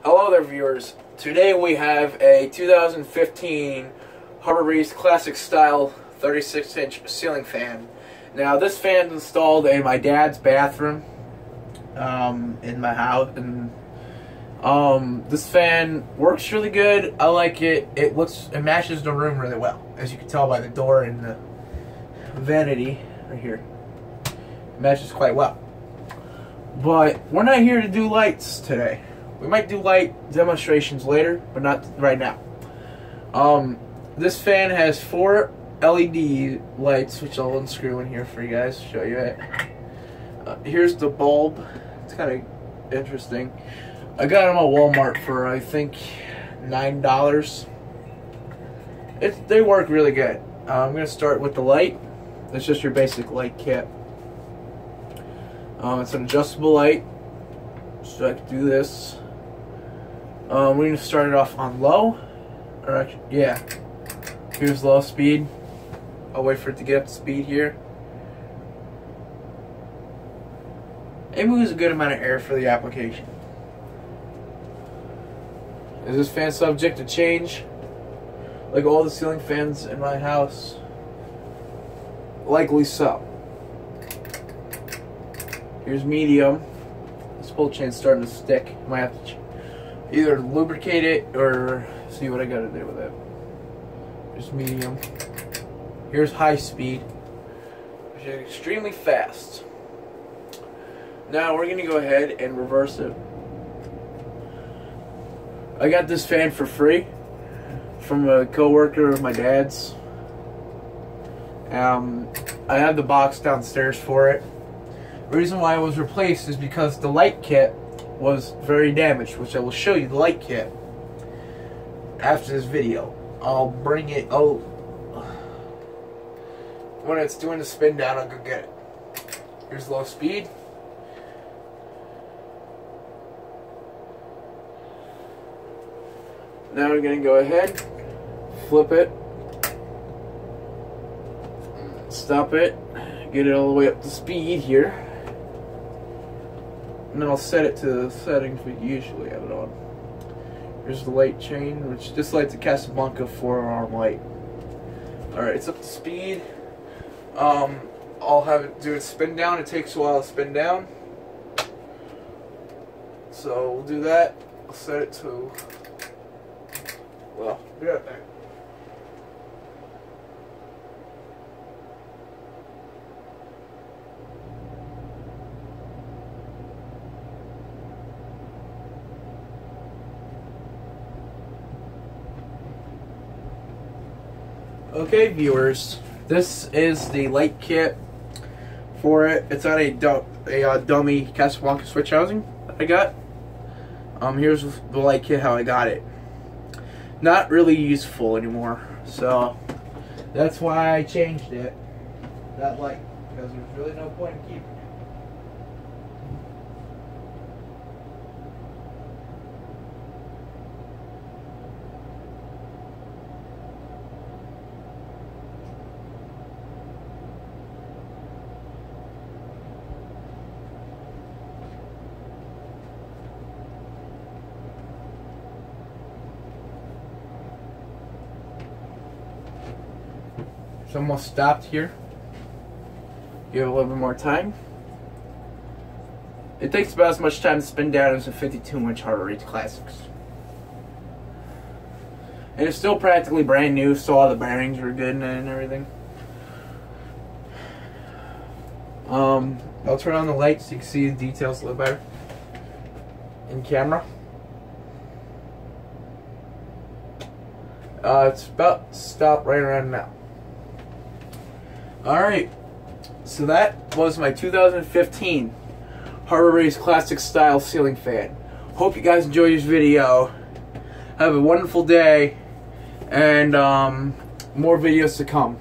Hello there, viewers. Today we have a 2015 Harbor Breeze Classic Style 36-inch ceiling fan. Now, this fan is installed in my dad's bathroom in my house, and this fan works really good. I like it. It matches the room really well, as you can tell by the door and the vanity right here. It matches quite well. But we're not here to do lights today. We might do light demonstrations later, but not right now. This fan has 4 LED lights, which I'll unscrew in here for you guys to show you it. Here's the bulb. It's kind of interesting. I got them at Walmart for, I think, $9. They work really good. I'm going to start with the light. It's just your basic light kit. It's an adjustable light, so I can do this. We're going to start it off on low. Or actually, yeah. Here's low speed. I'll wait for it to get up to speed here. It moves a good amount of air for the application. Is this fan subject to change? Like all the ceiling fans in my house? Likely so. Here's medium. This pull chain's starting to stick. Might have to either lubricate it or see what I gotta do with it. Here's medium. Here's high speed, which is extremely fast. Now we're gonna go ahead and reverse it. I got this fan for free from a co-worker of my dad's. I have the box downstairs for it. The reason why it was replaced is because the light kit was very damaged, which I will show you the light kit after this video. I'll bring it when it's doing the spin down. I'll go get it. Here's low speed. Now we're gonna go ahead, flip it, stop it, get it all the way up to speed here, and then I'll set it to the settings we usually have it on. Here's the light chain, which this light's a Casablanca 4-arm light. Alright, it's up to speed. I'll have it do it spin down. It takes a while to spin down. So we'll do that. I'll set it to, well, be right back. Okay, viewers, this is the light kit for it. It's on a dummy Casablanca switch housing that I got. Here's the light kit, how I got it. Not really useful anymore, so that's why I changed it. That light, because there's really no point in keeping it. It's almost stopped here. Give it a little bit more time. It takes about as much time to spin down as a 52-inch Harbor Breeze Classics. And it's still practically brand new, so all the bearings were good and everything. I'll turn on the light so you can see the details a little better in camera. It's about to stop right around now. Alright, so that was my 2015 Harbor Breeze Classic Style ceiling fan. Hope you guys enjoyed this video. Have a wonderful day, and more videos to come.